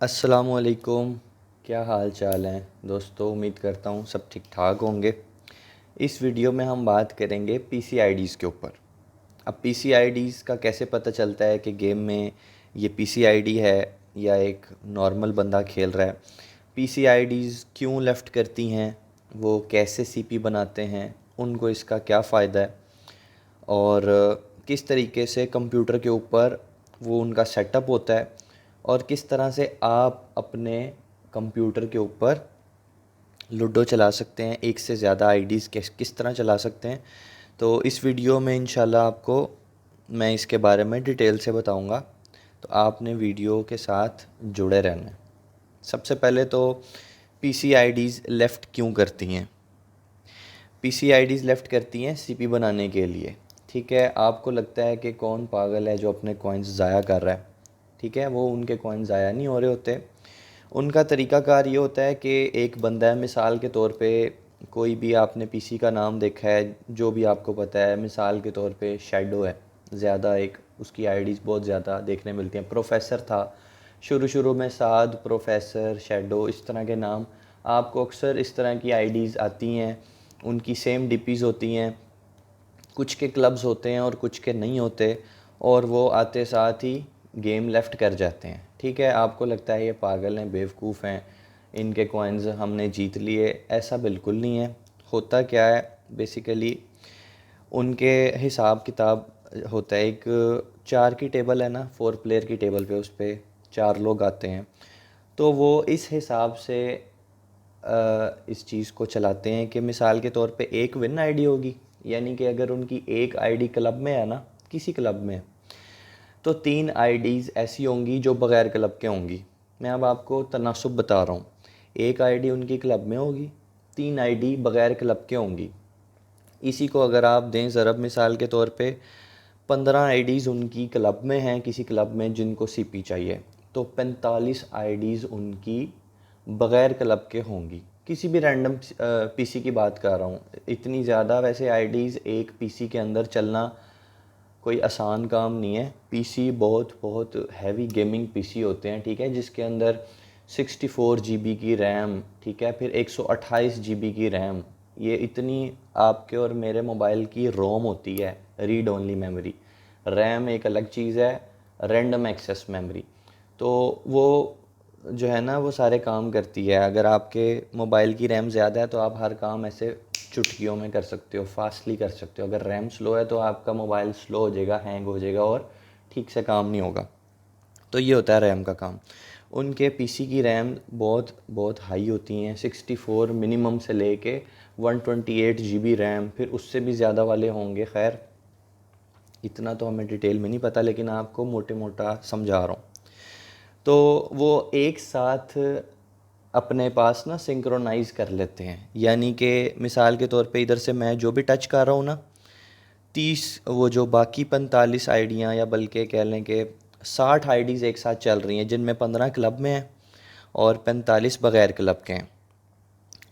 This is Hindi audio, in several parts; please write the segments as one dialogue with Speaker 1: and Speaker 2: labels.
Speaker 1: अस्सलामुअलैकुम। क्या हाल चाल हैं दोस्तों, उम्मीद करता हूँ सब ठीक ठाक होंगे। इस वीडियो में हम बात करेंगे पीसीआईडीज़ के ऊपर। अब पीसीआईडीज़ का कैसे पता चलता है कि गेम में ये पीसीआईडी है या एक नॉर्मल बंदा खेल रहा है। पीसीआईडीज़ क्यों लेफ़्ट करती हैं, वो कैसे सीपी बनाते हैं, उनको इसका क्या फ़ायदा है और किस तरीके से कंप्यूटर के ऊपर वो उनका सेटअप होता है और किस तरह से आप अपने कंप्यूटर के ऊपर लूडो चला सकते हैं, एक से ज़्यादा आईडीज़ किस किस तरह चला सकते हैं। तो इस वीडियो में इंशाल्लाह आपको मैं इसके बारे में डिटेल से बताऊंगा, तो आपने वीडियो के साथ जुड़े रहना है। सबसे पहले तो पीसीआईडीज़ लेफ़्ट क्यों करती हैं। पीसीआईडीज़ लेफ़्ट करती हैं सीपी बनाने के लिए। ठीक है, आपको लगता है कि कौन पागल है जो अपने कॉइन्स ज़ाया कर रहा है। ठीक है, वो उनके कॉइन्स ज़ाया नहीं हो रहे होते। उनका तरीक़ाकार ये होता है कि एक बंदा है, मिसाल के तौर पे कोई भी आपने पीसी का नाम देखा है जो भी आपको पता है, मिसाल के तौर पे शैडो है, ज़्यादा एक उसकी आईडीज़ बहुत ज़्यादा देखने मिलती हैं। प्रोफेसर था शुरू शुरू में, साद, प्रोफेसर, शैडो, इस तरह के नाम आपको अक्सर इस तरह की आईडीज़ आती हैं। उनकी सेम डीपीज़ होती हैं, कुछ के क्लब्स होते हैं और कुछ के नहीं होते, और वो आते साथ ही गेम लेफ़्ट कर जाते हैं। ठीक है, आपको लगता है ये पागल हैं, बेवकूफ़ हैं, इनके कॉइन्स हमने जीत लिए। ऐसा बिल्कुल नहीं है। होता क्या है बेसिकली, उनके हिसाब किताब होता है। एक 4 की टेबल है ना, 4 प्लेयर की टेबल पे, उस पे 4 लोग आते हैं, तो वो इस हिसाब से इस चीज़ को चलाते हैं कि मिसाल के तौर पे एक विन आईडी होगी, यानी कि अगर उनकी एक आईडी क्लब में है ना, किसी क्लब में, तो 3 आईडीज़ ऐसी होंगी जो बग़ैर क्लब के होंगी। मैं अब आपको तनासुब बता रहा हूँ। एक आईडी उनकी क्लब में होगी, 3 आईडी बग़ैर क्लब के होंगी। इसी को अगर आप दें ज़रब, मिसाल के तौर पे 15 आईडीज़ उनकी क्लब में हैं, किसी क्लब में जिनको सीपी चाहिए, तो 45 आईडीज़ उनकी बग़ैर क्लब के होंगी। किसी भी रैंडम पीसी की बात कर रहा हूँ। इतनी ज़्यादा वैसे आईडीज़ एक पीसी के अंदर चलना कोई आसान काम नहीं है। पीसी बहुत बहुत हैवी गेमिंग पीसी होते हैं, ठीक है, जिसके अंदर 64 जीबी की रैम, ठीक है, फिर 128 जीबी की रैम, ये इतनी आपके और मेरे मोबाइल की रोम होती है, रीड ओनली मेमोरी। रैम एक अलग चीज़ है, रैंडम एक्सेस मेमोरी। तो वो जो है ना, वो सारे काम करती है। अगर आपके मोबाइल की रैम ज़्यादा है तो आप हर काम ऐसे चुटकियों में कर सकते हो, फास्टली कर सकते हो। अगर रैम स्लो है तो आपका मोबाइल स्लो हो जाएगा, हैंग हो जाएगा और ठीक से काम नहीं होगा। तो ये होता है रैम का काम। उनके पीसी की रैम बहुत बहुत हाई होती हैं, 64 मिनिमम से लेके 128 जीबी रैम, फिर उससे भी ज़्यादा वाले होंगे। खैर इतना तो हमें डिटेल में नहीं पता, लेकिन आपको मोटे मोटा समझा रहा हूँ। तो वो एक साथ अपने पास ना सिंक्रोनाइज़ कर लेते हैं, यानी कि मिसाल के तौर पे इधर से मैं जो भी टच कर रहा हूँ ना, 30 वो जो बाकी 45 आईडियाँ, या बल्कि कह लें कि 60 आईडीज़ एक साथ चल रही हैं, जिनमें 15 क्लब में हैं और 45 बग़ैर क्लब के हैं।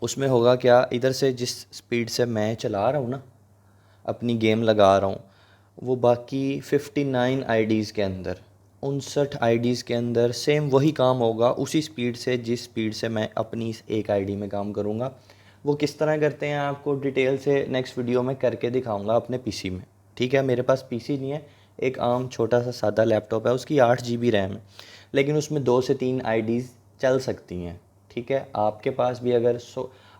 Speaker 1: उसमें होगा क्या, इधर से जिस स्पीड से मैं चला रहा हूँ ना, अपनी गेम लगा रहा हूँ, वो बाकी 59 आईडीज़ के अंदर, 59 आईडीज़ के अंदर सेम वही काम होगा, उसी स्पीड से जिस स्पीड से मैं अपनी इस एक आईडी में काम करूँगा। वो किस तरह करते हैं आपको डिटेल से नेक्स्ट वीडियो में करके दिखाऊंगा अपने पीसी में। ठीक है, मेरे पास पीसी नहीं है, एक आम छोटा सा सादा लैपटॉप है, उसकी 8 जीबी रैम है, लेकिन उसमें 2 से 3 आईडीज़ चल सकती हैं। ठीक है, आपके पास भी अगर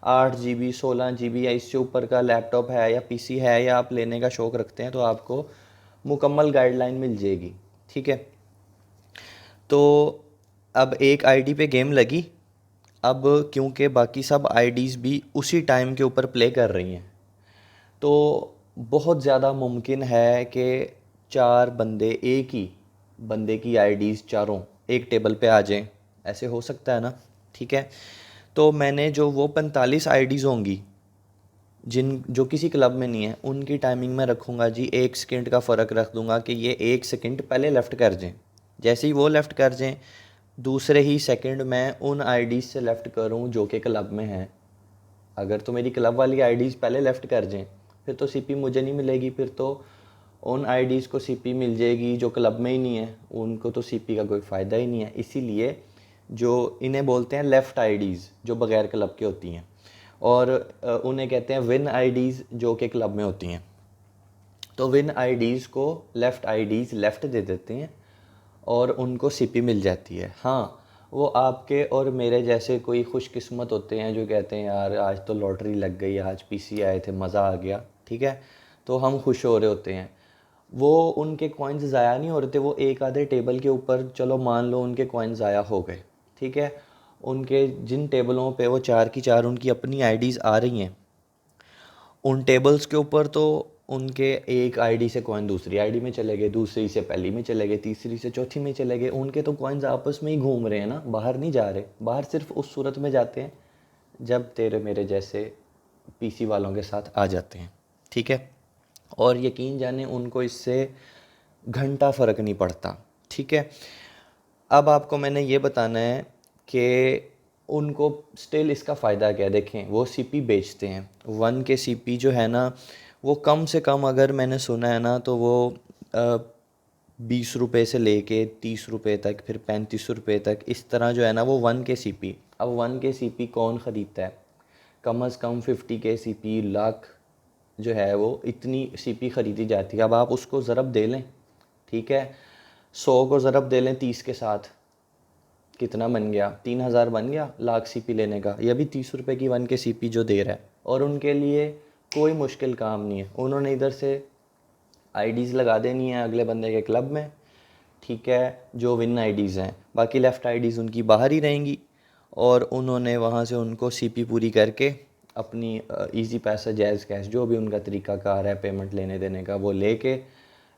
Speaker 1: 8 जीबी, 16 जीबी या इससे ऊपर का लैपटॉप है या पीसी है, या आप लेने का शौक़ रखते हैं, तो आपको मुकम्मल गाइडलाइन मिल जाएगी। ठीक है, तो अब एक आईडी पे गेम लगी, अब क्योंकि बाकी सब आईडीज़ भी उसी टाइम के ऊपर प्ले कर रही हैं, तो बहुत ज़्यादा मुमकिन है कि 4 बंदे, एक ही बंदे की आईडीज़ चारों एक टेबल पे आ जाएं। ऐसे हो सकता है ना। ठीक है, तो मैंने जो वो 45 आईडीज़ होंगी जिन जो किसी क्लब में नहीं है, उनकी टाइमिंग में रखूँगा जी, 1 सेकंड का फ़र्क रख दूँगा कि ये 1 सेकंड पहले लेफ़्ट कर जाएं। जैसे ही वो लेफ़्ट कर जाएं, दूसरे ही सेकंड मैं उन आईडीज़ से लेफ़्ट करूँ जो कि क्लब में हैं। अगर तो मेरी क्लब वाली आईडीज़ पहले लेफ़्ट कर जाएं, फिर तो सीपी मुझे नहीं मिलेगी, फिर तो उन आईडीज़ को सीपी मिल जाएगी जो क्लब में ही नहीं है, उनको तो सीपी का कोई फ़ायदा ही नहीं है। इसीलिए जो इन्हें बोलते हैं लेफ़्ट आईडीज़, जो बग़ैर क्लब के होती हैं, और उन्हें कहते हैं विन आईडीज़, जो कि क्लब में होती हैं। तो विन आईडीज़ को लेफ़्ट आईडीज़ लेफ़्ट दे देते हैं और उनको सीपी मिल जाती है। हाँ, वो आपके और मेरे जैसे कोई खुशकिस्मत होते हैं जो कहते हैं यार आज तो लॉटरी लग गई, आज पीसी आए थे, मज़ा आ गया, ठीक है, तो हम खुश हो रहे होते हैं। वो उनके कॉइन्स ज़ाया नहीं हो रहे थे, वो एक आधे टेबल के ऊपर, चलो मान लो उनके कॉइन्स ज़ाया हो गए, ठीक है, उनके जिन टेबलों पे वो 4 की 4 उनकी अपनी आईडीज़ आ रही हैं, उन टेबल्स के ऊपर तो उनके एक आईडी से कॉइन दूसरी आईडी में चले गए, दूसरी से पहली में चले गए, तीसरी से चौथी में चले गए। उनके तो कॉइन्स आपस में ही घूम रहे हैं ना, बाहर नहीं जा रहे। बाहर सिर्फ उस सूरत में जाते हैं जब तेरे मेरे जैसे पीसी वालों के साथ आ जाते हैं, ठीक है। और यकीन जाने उनको इससे घंटा फ़र्क नहीं पड़ता, ठीक है। अब आपको मैंने ये बताना है कि उनको स्टिल इसका फ़ायदा क्या है। देखें, वो सीपी बेचते हैं, 1 के सीपी जो है ना, वो कम से कम अगर मैंने सुना है ना तो वो 20 रुपये से लेके 30 रुपये तक, फिर 35 रुपये तक, इस तरह जो है ना वो 1 के सीपी। अब 1 के सीपी कौन ख़रीदता है? कम अज़ कम 50 के सीपी, लाख जो है वो इतनी सीपी ख़रीदी जाती है। अब आप उसको ज़रब दे लें, ठीक है, 100 को ज़रब दे लें 30 के साथ, कितना बन गया? 3000 बन गया लाख सीपी लेने का। यह भी 30 रुपये की 1 के सीपी जो दे रहा है, और उनके लिए कोई मुश्किल काम नहीं है। उन्होंने इधर से आईडीज़ लगा देनी है अगले बंदे के क्लब में, ठीक है, जो विन आईडीज़ हैं, बाकी लेफ़्ट आईडीज़ उनकी बाहर ही रहेंगी, और उन्होंने वहाँ से उनको सीपी पूरी करके अपनी इजी पैसा, जायज़ कैश, जो भी उनका तरीक़ाकार है पेमेंट लेने देने का, वो लेके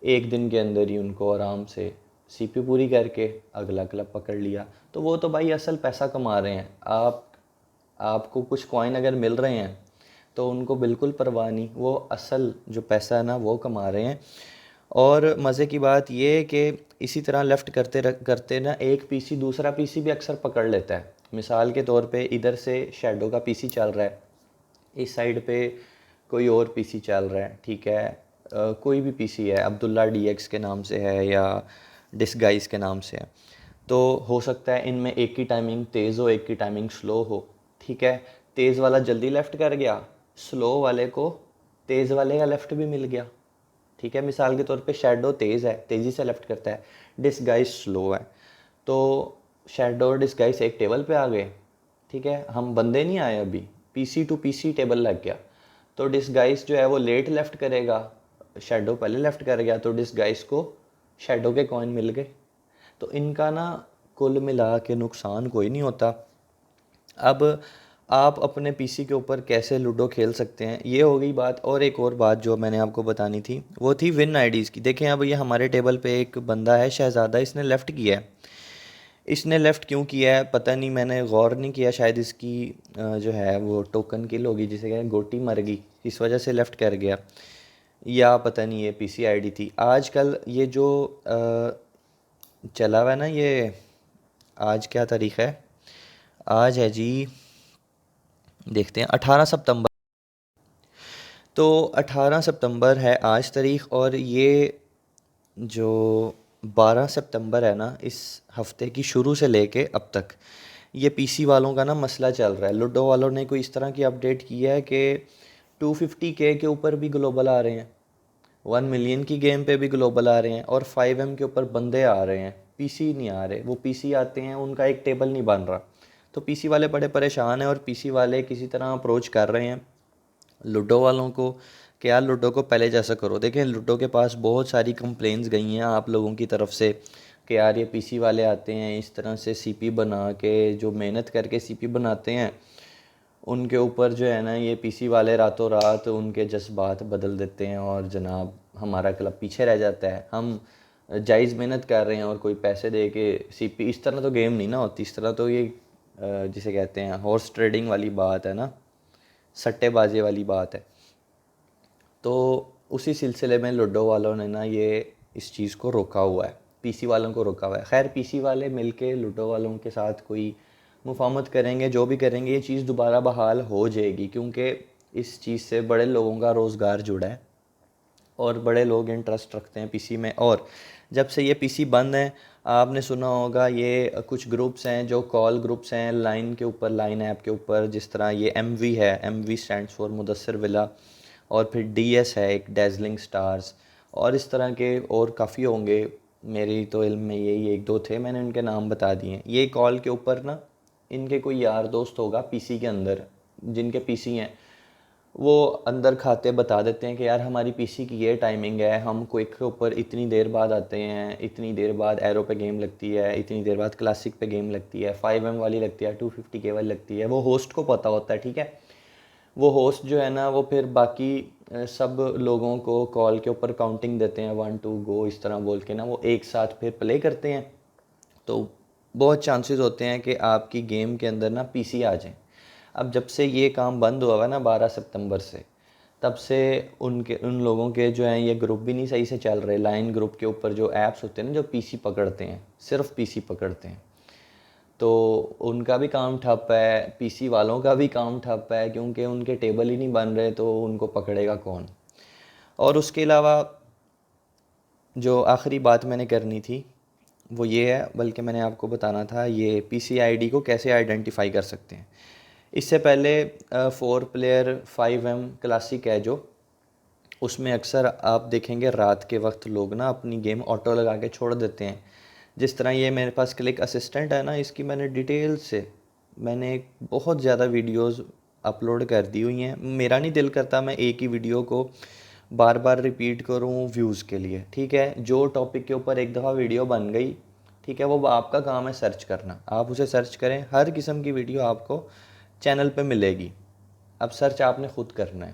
Speaker 1: एक दिन के अंदर ही उनको आराम से सीपी पूरी करके अगला क्लब पकड़ लिया। तो वो तो भाई असल पैसा कमा रहे हैं। आपको कुछ कॉइन अगर मिल रहे हैं तो उनको बिल्कुल परवाह नहीं, वो असल जो पैसा है ना वो कमा रहे हैं। और मज़े की बात ये है कि इसी तरह लेफ़्ट करते ना एक पीसी दूसरा पीसी भी अक्सर पकड़ लेता है। मिसाल के तौर पे इधर से शैडो का पीसी चल रहा है, इस साइड पे कोई और पीसी चल रहा है, ठीक है, कोई भी पीसी है, अब्दुल्ला डीएक्स के नाम से है या डिस्गाइज के नाम से है, तो हो सकता है इनमें एक की टाइमिंग तेज़ हो, एक की टाइमिंग स्लो हो, ठीक है। तेज़ वाला जल्दी लेफ़्ट कर गया, स्लो वाले को तेज़ वाले का लेफ़्ट भी मिल गया, ठीक है। मिसाल के तौर पे शैडो तेज़ है, तेज़ी से लेफ़्ट करता है, डिस्गाइज स्लो है, तो शैडो और डिस्गाइज एक टेबल पे आ गए, ठीक है। हम बंदे नहीं आए अभी, पीसी टू पीसी टेबल लग गया, तो डिस्गाइज जो है वो लेट लेफ़्ट करेगा, शैडो पहले लेफ़्ट कर गया, तो डिस्गाइज को शैडो के कॉइन मिल गए। तो इनका ना कुल मिला के नुकसान कोई नहीं होता। अब आप अपने पीसी के ऊपर कैसे लूडो खेल सकते हैं, ये हो गई बात। और एक और बात जो मैंने आपको बतानी थी वो थी विन आईडीज़ की। देखें, अब ये हमारे टेबल पे एक बंदा है शहज़ादा, इसने लेफ़्ट किया है। इसने लेफ़्ट क्यों किया है पता नहीं, मैंने गौर नहीं किया, शायद इसकी जो है वो टोकन किल होगी, जिसे कहते हैं गोटी मर गई, इस वजह से लेफ़्ट कर गया, या पता नहीं ये पीसी आईडी थी। आजकल ये जो चला हुआ है ना, ये आज क्या तारीख़ है, आज है जी, देखते हैं 18 सितंबर। तो 18 सितंबर है आज तारीख़, और ये जो 12 सितंबर है ना, इस हफ़्ते की शुरू से लेके अब तक ये पीसी वालों का ना मसला चल रहा है। लूडो वालों ने कोई इस तरह की अपडेट की है कि 250K के ऊपर भी ग्लोबल आ रहे हैं, 1 मिलियन की गेम पे भी ग्लोबल आ रहे हैं, और 5M के ऊपर बंदे आ रहे हैं, पीसी नहीं आ रहे। वो पीसी आते हैं, उनका एक टेबल नहीं बन रहा, तो पीसी वाले बड़े परेशान हैं, और पीसी वाले किसी तरह अप्रोच कर रहे हैं लूडो वालों को कि यार लूडो को पहले जैसा करो। देखें, लूडो के पास बहुत सारी कंप्लेंट्स गई हैं आप लोगों की तरफ से कि यार ये पीसी वाले आते हैं इस तरह से सीपी बना के, जो मेहनत करके सीपी बनाते हैं, उनके ऊपर जो है ना ये पीसी वाले रातों रात उनके जज्बात बदल देते हैं, और जनाब हमारा क्लब पीछे रह जाता है। हम जायज़ मेहनत कर रहे हैं और कोई पैसे दे के सीपी, इस तरह तो गेम नहीं ना होती, इस तरह तो ये जिसे कहते हैं हॉर्स ट्रेडिंग वाली बात है ना, सट्टेबाजी वाली बात है। तो उसी सिलसिले में लूडो वालों ने ना ये इस चीज़ को रोका हुआ है, पीसी वालों को रोका हुआ है। खैर, पीसी वाले मिलके लूडो वालों के साथ कोई मुफाहमत करेंगे, जो भी करेंगे, ये चीज़ दोबारा बहाल हो जाएगी, क्योंकि इस चीज़ से बड़े लोगों का रोज़गार जुड़ा है और बड़े लोग इंटरेस्ट रखते हैं पीसी में। और जब से ये पीसी बंद हैं, आपने सुना होगा ये कुछ ग्रुप्स हैं जो कॉल ग्रुप्स हैं लाइन के ऊपर, लाइन ऐप के ऊपर, जिस तरह ये MV है, MV stands for Mudassir villa, और फिर DS है एक, डेजलिंग स्टार्स, और इस तरह के और काफ़ी होंगे। मेरी तो इल्म में यही एक दो थे, मैंने उनके नाम बता दिए। ये कॉल के ऊपर ना इनके कोई यार दोस्त होगा PC के अंदर, जिनके PC हैं, वो अंदर खाते बता देते हैं कि यार हमारी PC की ये टाइमिंग है, हम क्विक के ऊपर इतनी देर बाद आते हैं, इतनी देर बाद एरो पे गेम लगती है, इतनी देर बाद क्लासिक पे गेम लगती है, 5M वाली लगती है, 250K वाली लगती है। वो होस्ट को पता होता है, ठीक है। वो होस्ट जो है ना वो फिर बाकी सब लोगों को कॉल के ऊपर काउंटिंग देते हैं, 1 2 गो, इस तरह बोल के ना वो एक साथ फिर प्ले करते हैं। तो बहुत चांसेस होते हैं कि आपकी गेम के अंदर ना PC आ जाए। अब जब से ये काम बंद हुआ है ना 12 सितंबर से, तब से उन लोगों के जो हैं ये ग्रुप भी नहीं सही से चल रहे। लाइन ग्रुप के ऊपर जो ऐप्स होते हैं ना जो PC पकड़ते हैं, सिर्फ PC पकड़ते हैं, तो उनका भी काम ठप है, PC वालों का भी काम ठप है, क्योंकि उनके टेबल ही नहीं बन रहे, तो उनको पकड़ेगा कौन। और उसके अलावा जो आखिरी बात मैंने करनी थी वो ये है, बल्कि मैंने आपको बताना था ये PC ID को कैसे आइडेंटिफाई कर सकते हैं। इससे पहले 4 प्लेयर 5M क्लासिक है जो, उसमें अक्सर आप देखेंगे रात के वक्त लोग ना अपनी गेम ऑटो लगा के छोड़ देते हैं। जिस तरह ये मेरे पास क्लिक असिस्टेंट है ना, इसकी मैंने डिटेल से मैंने बहुत ज़्यादा वीडियोस अपलोड कर दी हुई हैं। मेरा नहीं दिल करता मैं एक ही वीडियो को बार बार रिपीट करूं व्यूज़ के लिए, ठीक है। जो टॉपिक के ऊपर एक दफ़ा वीडियो बन गई, ठीक है, वो आपका काम है सर्च करना। आप उसे सर्च करें, हर किस्म की वीडियो आपको चैनल पे मिलेगी। अब सर्च आपने ख़ुद करना है,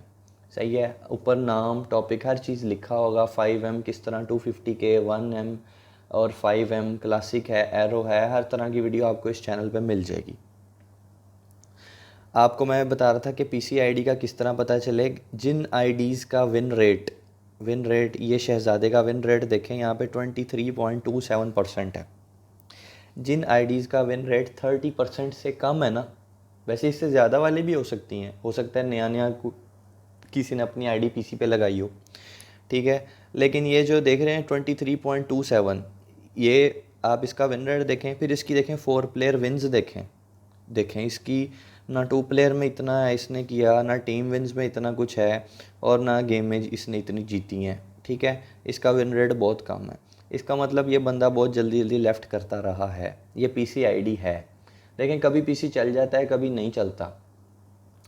Speaker 1: सही है। ऊपर नाम, टॉपिक, हर चीज़ लिखा होगा। 5M किस तरह, 250K, 1M और 5M क्लासिक है, एरो है, हर तरह की वीडियो आपको इस चैनल पे मिल जाएगी। आपको मैं बता रहा था कि PC ID का किस तरह पता चले। जिन IDs का विन रेट ये शहज़ादे का विन रेट देखें, यहाँ पे 23.27% है। जिन IDs का विन रेट 30% से कम है ना, वैसे इससे ज़्यादा वाली भी हो सकती हैं, हो सकता है नया नया किसी ने अपनी ID PC पे लगाई हो, ठीक है। लेकिन ये जो देख रहे हैं 23.27, ये आप इसका विन रेट देखें, फिर इसकी देखें 4 प्लेयर विन्स देखें इसकी, ना 2 प्लेयर में इतना है इसने किया, ना टीम विन्स में इतना कुछ है, और ना गेम में इसने इतनी जीती हैं, ठीक है। इसका विन रेट बहुत कम है। इसका मतलब ये बंदा बहुत जल्दी जल्दी लेफ़्ट करता रहा है। ये PC ID है। लेकिन कभी PC चल जाता है, कभी नहीं चलता।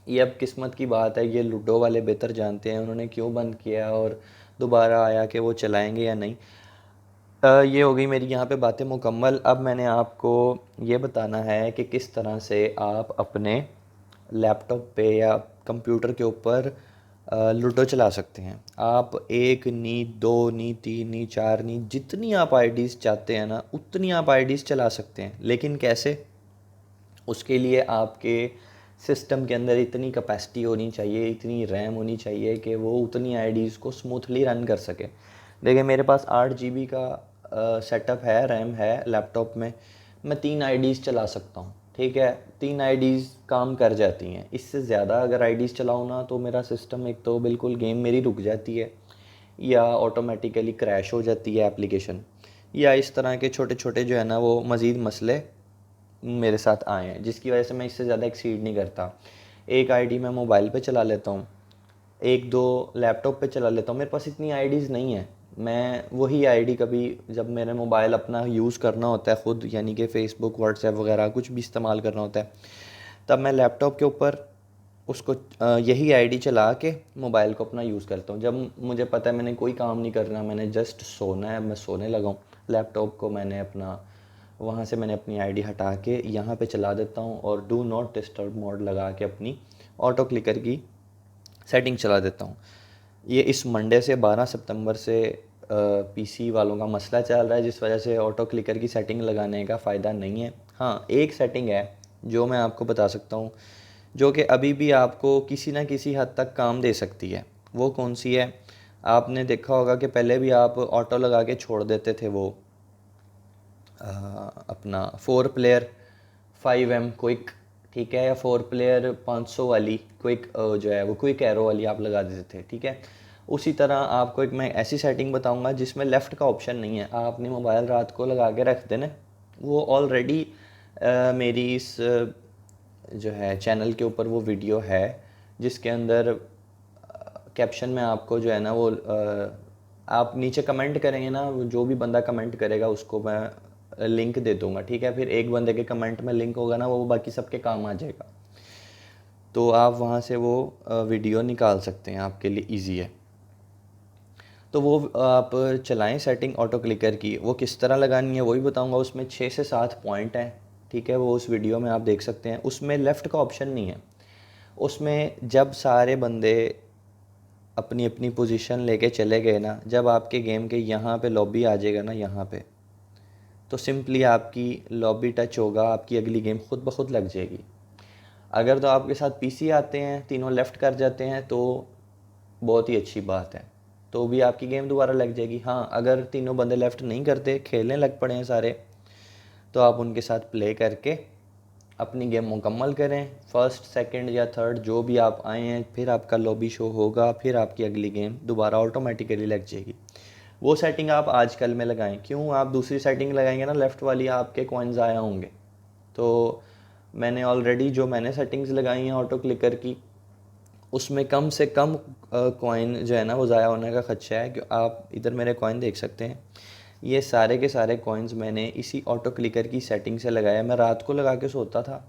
Speaker 1: ये अब किस्मत की बात है, ये लूडो वाले बेहतर जानते हैं उन्होंने क्यों बंद किया और दोबारा आया कि वो चलाएंगे या नहीं। ये हो गई मेरी यहाँ पे बातें मुकम्मल। अब मैंने आपको ये बताना है कि किस तरह से आप अपने लैपटॉप पे या कंप्यूटर के ऊपर लूडो चला सकते हैं। आप 1 नहीं, 2 नहीं, 3 नहीं, 4 नहीं, जितनी आप IDs चाहते हैं ना उतनी आप IDs चला सकते हैं। लेकिन कैसे? उसके लिए आपके सिस्टम के अंदर इतनी कैपेसिटी होनी चाहिए, इतनी रैम होनी चाहिए कि वो उतनी IDs को स्मूथली रन कर सके। देखिए मेरे पास 8 GB का सेटअप है, रैम है लैपटॉप में, मैं 3 IDs चला सकता हूँ, ठीक है। 3 IDs काम कर जाती हैं। इससे ज़्यादा अगर IDs चलाऊँ ना तो मेरा सिस्टम, एक तो बिल्कुल गेम मेरी रुक जाती है, या ऑटोमेटिकली क्रैश हो जाती है एप्लीकेशन, या इस तरह के छोटे छोटे जो है ना वो मज़ीद मसले मेरे साथ आए हैं, जिसकी वजह से मैं इससे ज़्यादा एक्सीड नहीं करता। एक ID मैं मोबाइल पे चला लेता हूँ, एक दो लैपटॉप पे चला लेता हूँ। मेरे पास इतनी IDs नहीं है। मैं वही ID कभी जब मेरे मोबाइल अपना यूज़ करना होता है ख़ुद, यानी कि फ़ेसबुक, व्हाट्सएप वगैरह कुछ भी इस्तेमाल करना होता है, तब मैं लैपटॉप के ऊपर उसको यही ID चला के मोबाइल को अपना यूज़ करता हूँ। जब मुझे पता है मैंने कोई काम नहीं करना, मैंने जस्ट सोना है, मैं सोने लगा हूँ, लैपटॉप को मैंने अपना वहाँ से मैंने अपनी ID हटा के यहाँ पे चला देता हूँ और डू नॉट डिस्टर्ब मोड लगा के अपनी ऑटो क्लिकर की सेटिंग चला देता हूँ। ये इस मंडे से 12 सितंबर से PC वालों का मसला चल रहा है, जिस वजह से ऑटो क्लिकर की सेटिंग लगाने का फ़ायदा नहीं है। हाँ, एक सेटिंग है जो मैं आपको बता सकता हूँ, जो कि अभी भी आपको किसी ना किसी हद तक काम दे सकती है। वो कौन सी है? आपने देखा होगा कि पहले भी आप ऑटो लगा के छोड़ देते थे वो अपना 4 प्लेयर 5M क्विक, ठीक है, या 4 प्लेयर 500 वाली क्विक जो है वो क्विक एरो वाली आप लगा देते थे, ठीक है। उसी तरह आपको एक मैं ऐसी सेटिंग बताऊंगा जिसमें लेफ़्ट का ऑप्शन नहीं है। आप अपनी मोबाइल रात को लगा के रख देना, वो ऑलरेडी मेरी इस जो है चैनल के ऊपर वो वीडियो है, जिसके अंदर कैप्शन में आपको जो है ना वो आप नीचे कमेंट करेंगे ना, जो भी बंदा कमेंट करेगा उसको मैं लिंक दे दूंगा, ठीक है। फिर एक बंदे के कमेंट में लिंक होगा ना, वो बाकी सबके काम आ जाएगा। तो आप वहाँ से वो वीडियो निकाल सकते हैं, आपके लिए इजी है। तो वो आप चलाएं सेटिंग ऑटो क्लिकर की। वो किस तरह लगानी है वो भी बताऊंगा। उसमें 6 से 7 पॉइंट हैं, ठीक है, वो उस वीडियो में आप देख सकते हैं। उसमें लेफ़्ट का ऑप्शन नहीं है। उसमें जब सारे बंदे अपनी अपनी पोजीशन लेके चले गए ना, जब आपके गेम के यहाँ पे लॉबी आ जाएगा ना, यहाँ पे, तो सिंपली आपकी लॉबी टच होगा, आपकी अगली गेम खुद ब खुद लग जाएगी। अगर तो आपके साथ पीसी आते हैं, तीनों लेफ़्ट कर जाते हैं, तो बहुत ही अच्छी बात है, तो भी आपकी गेम दोबारा लग जाएगी। हाँ, अगर तीनों बंदे लेफ़्ट नहीं करते, खेलने लग पड़े हैं सारे, तो आप उनके साथ प्ले करके अपनी गेम मुकम्मल करें। फर्स्ट, सेकंड या थर्ड जो भी आप आए हैं, फिर आपका लॉबी शो होगा, फिर आपकी अगली गेम दोबारा ऑटोमेटिकली लग जाएगी। वो सेटिंग आप आजकल में लगाएं। क्यों, आप दूसरी सेटिंग लगाएंगे ना लेफ़्ट वाली, आपके कॉइन्स आया होंगे। तो मैंने ऑलरेडी जो मैंने सेटिंग्स लगाई हैं ऑटो क्लिकर की, उसमें कम से कम कॉइन जो है ना वो ज़ाया होने का खदशा है। कि आप इधर मेरे कॉइन देख सकते हैं, ये सारे के सारे कॉइन्स मैंने इसी ऑटो क्लिकर की सेटिंग से लगाया। मैं रात को लगा के सोता था,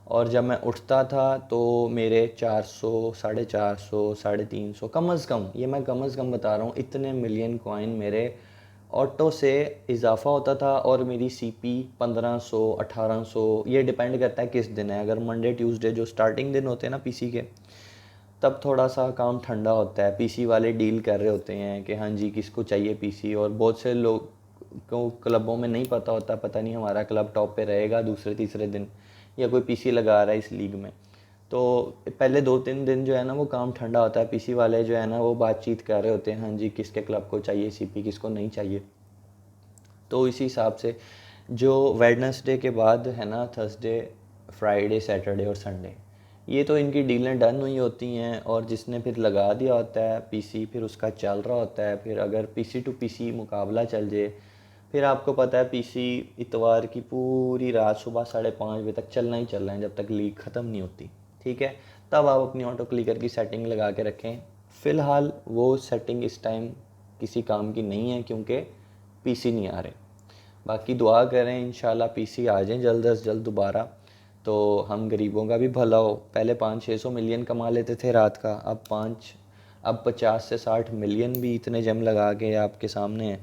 Speaker 1: और जब मैं उठता था तो मेरे 400, 450, 350, कम अज़ कम, ये मैं कम अज़ कम बता रहा हूँ, इतने मिलियन कॉइन मेरे ऑटो से इजाफ़ा होता था। और मेरी सीपी 1500, 1800, ये डिपेंड करता है किस दिन है। अगर मंडे ट्यूसडे जो स्टार्टिंग दिन होते हैं ना पीसी के, तब थोड़ा सा काम ठंडा होता है। पीसी वाले डील कर रहे होते हैं कि हाँ जी किसको चाहिए पीसी, और बहुत से लोग को क्लबों में नहीं पता होता, पता नहीं हमारा क्लब टॉप पे रहेगा दूसरे तीसरे दिन, या कोई पीसी लगा रहा है इस लीग में। तो पहले 2-3 दिन जो है ना वो काम ठंडा होता है। पीसी वाले जो है ना वो बातचीत कर रहे होते हैं, हाँ जी किसके क्लब को चाहिए सीपी, किसको नहीं चाहिए। तो इसी हिसाब से जो वेडनेसडे के बाद है ना, थर्सडे, फ्राइडे, सैटरडे और संडे, ये तो इनकी डीलें डन हुई होती हैं। और जिसने फिर लगा दिया होता है पीसी, फिर उसका चल रहा होता है। फिर अगर पीसी टू पीसी मुकाबला चल जाए, फिर आपको पता है पीसी इतवार की पूरी रात सुबह 5:30 बजे तक चलना ही चलना है, जब तक लीग ख़त्म नहीं होती, ठीक है। तब आप अपनी ऑटो क्लिकर की सेटिंग लगा के रखें। फ़िलहाल वो सेटिंग इस टाइम किसी काम की नहीं है, क्योंकि पीसी नहीं आ रहे। बाकी दुआ करें इंशाल्लाह पीसी आ जाएं जल्द अज जल्द दोबारा, तो हम गरीबों का भी भला हो। पहले 500-600 मिलियन कमा लेते थे रात का, अब 50 से 60 मिलियन भी इतने जम लगा के आपके सामने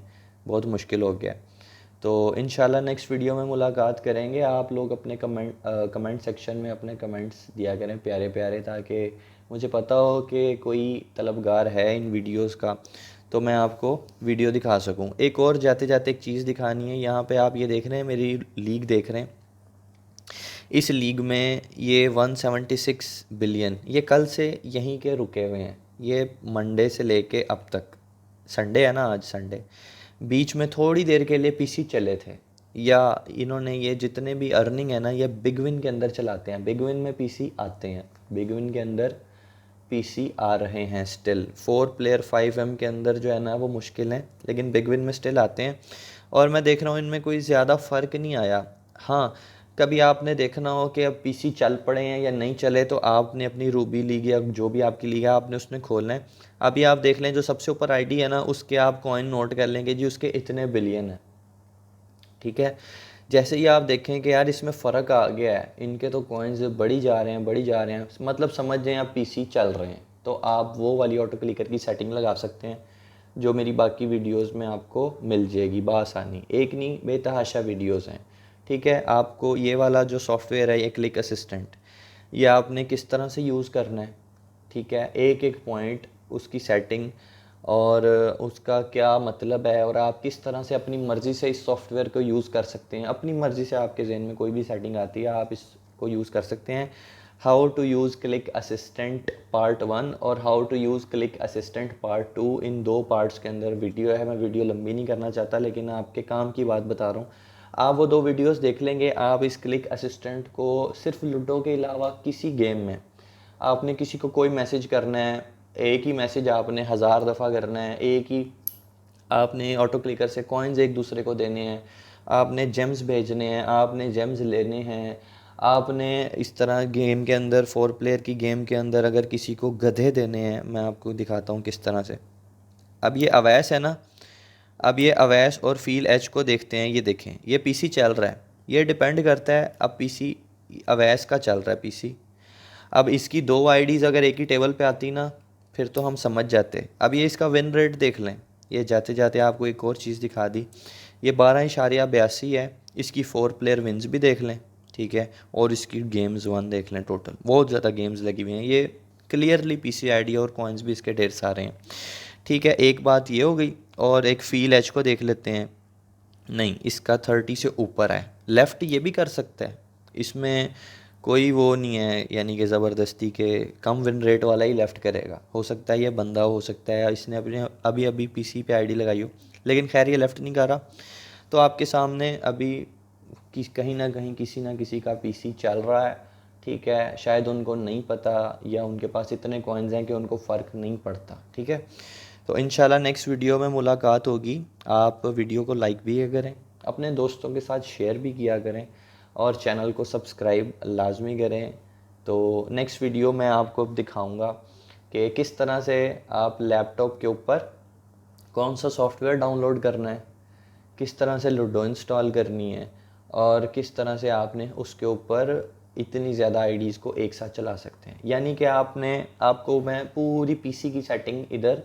Speaker 1: बहुत मुश्किल हो गया। तो इंशाल्लाह नेक्स्ट वीडियो में मुलाकात करेंगे। आप लोग अपने कमेंट सेक्शन में अपने कमेंट्स दिया करें प्यारे प्यारे, ताकि मुझे पता हो कि कोई तलबगार है इन वीडियोस का, तो मैं आपको वीडियो दिखा सकूं। एक और जाते जाते एक चीज़ दिखानी है। यहाँ पे आप ये देख रहे हैं, मेरी लीग देख रहे हैं। इस लीग में ये 176 बिलियन, ये कल से यहीं के रुके हुए हैं। ये मंडे से लेके अब तक, संडे है ना आज, संडे, बीच में थोड़ी देर के लिए पीसी चले थे, या इन्होंने ये जितने भी अर्निंग है ना ये बिग विन के अंदर चलाते हैं। बिग विन में पीसी आते हैं, बिग विन के अंदर पीसी आ रहे हैं स्टिल। 4 प्लेयर 5M के अंदर जो है ना वो मुश्किल है, लेकिन बिग विन में स्टिल आते हैं। और मैं देख रहा हूँ इनमें कोई ज़्यादा फ़र्क नहीं आया। हाँ, कभी आपने देखना हो कि अब पीसी चल पड़े हैं या नहीं चले, तो आपने अपनी रूबी लीग या जो भी आपकी लीग है आपने उसमें खोलना है। अभी आप देख लें जो सबसे ऊपर आईडी है ना, उसके आप कॉइन नोट कर लेंगे जी, उसके इतने बिलियन है, ठीक है। जैसे ही आप देखें कि यार इसमें फ़र्क आ गया है, इनके तो कॉइन्स बढ़ी जा रहे हैं, बढ़ी जा रहे हैं, मतलब समझ जाएं आप पीसी चल रहे हैं, तो आप वो वाली ऑटो क्लिकर की सेटिंग लगा सकते हैं, जो मेरी बाकी वीडियोस में आपको मिल जाएगी बआसानी। एक नहीं, बेतहाशा वीडियोस हैं, ठीक है। आपको ये वाला जो सॉफ्टवेयर है, ये क्लिक असिस्टेंट, ये आपने किस तरह से यूज़ करना है, ठीक है। एक एक पॉइंट उसकी सेटिंग और उसका क्या मतलब है, और आप किस तरह से अपनी मर्ज़ी से इस सॉफ्टवेयर को यूज़ कर सकते हैं। अपनी मर्ज़ी से आपके जहन में कोई भी सेटिंग आती है, आप इसको यूज़ कर सकते हैं। How to use click assistant part 1 और how to use click assistant part 2, in 2 parts के अंदर वीडियो है। मैं वीडियो लंबी नहीं करना चाहता, लेकिन आपके काम की बात बता रहा हूँ। आप वो 2 वीडियोस देख लेंगे। आप इस क्लिक असिस्टेंट को सिर्फ लूडो के अलावा किसी गेम में आपने किसी को कोई मैसेज करना है, एक ही मैसेज आपने 1000 दफ़ा करना है, एक ही आपने ऑटो क्लिकर से कॉइन्स एक दूसरे को देने हैं, आपने जेम्स भेजने हैं, आपने जेम्स लेने हैं, आपने इस तरह गेम के अंदर 4 प्लेयर की गेम के अंदर अगर किसी को गधे देने हैं, मैं आपको दिखाता हूँ किस तरह से। अब ये अवैस है ना, अब ये अवैस और फील एच को देखते हैं। ये देखें, ये पीसी चल रहा है, ये डिपेंड करता है अब पीसी अवैस का चल रहा है पीसी। अब इसकी 2 आईडीज़ अगर एक ही टेबल पे आती ना, फिर तो हम समझ जाते। अब ये इसका विन रेट देख लें, ये जाते जाते आपको एक और चीज़ दिखा दी, ये 12.82 है। इसकी 4 प्लेयर विन्स भी देख लें, ठीक है, और इसकी गेम्स वन देख लें, टोटल बहुत ज़्यादा गेम्स लगी हुई हैं। ये क्लियरली पीसी आईडी और कॉइन्स भी इसके ढेर सारे हैं, ठीक है। एक बात ये हो गई, और एक फील एच को देख लेते हैं। नहीं, इसका 30 से ऊपर है। लेफ़्ट ये भी कर सकता है, इसमें कोई वो नहीं है, यानी कि ज़बरदस्ती के कम विन रेट वाला ही लेफ़्ट करेगा। हो सकता है ये बंदा, हो सकता है इसने अपने अभी अभी पीसी पे आईडी लगाई हो, लेकिन खैर ये लेफ़्ट नहीं कर रहा। तो आपके सामने अभी कहीं ना कहीं किसी ना किसी का पीसी चल रहा है, ठीक है। शायद उनको नहीं पता, या उनके पास इतने कॉइन्स हैं कि उनको फ़र्क नहीं पड़ता, ठीक है। तो इंशाल्लाह नेक्स्ट वीडियो में मुलाकात होगी। आप वीडियो को लाइक भी करें, अपने दोस्तों के साथ शेयर भी किया करें, और चैनल को सब्सक्राइब लाजमी करें। तो नेक्स्ट वीडियो में आपको दिखाऊंगा कि किस तरह से आप लैपटॉप के ऊपर कौन सा सॉफ्टवेयर डाउनलोड करना है, किस तरह से लूडो इंस्टॉल करनी है, और किस तरह से आपने उसके ऊपर इतनी ज़्यादा आईडीज़ को एक साथ चला सकते हैं। यानी कि आपको मैं पूरी पीसी की सेटिंग इधर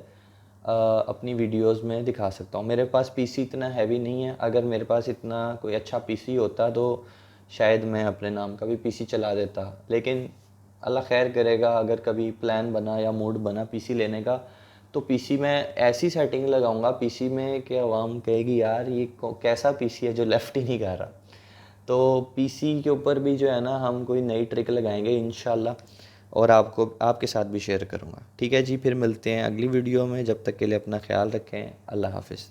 Speaker 1: अपनी वीडियोस में दिखा सकता हूँ। मेरे पास पीसी इतना हैवी नहीं है, अगर मेरे पास इतना कोई अच्छा पीसी होता तो शायद मैं अपने नाम का भी पीसी चला देता। लेकिन अल्लाह खैर करेगा, अगर कभी प्लान बना या मूड बना पीसी लेने का, तो पीसी में ऐसी सेटिंग लगाऊंगा पीसी में कि आवाम कहेगी यार ये कैसा पीसी है जो लेफ़्ट ही नहीं कर रहा। तो पीसी के ऊपर भी जो है ना, हम कोई नई ट्रिक लगाएंगे इंशाल्लाह, और आपके साथ भी शेयर करूँगा, ठीक है जी। फिर मिलते हैं अगली वीडियो में, जब तक के लिए अपना ख्याल रखें। अल्लाह हाफ़िज़।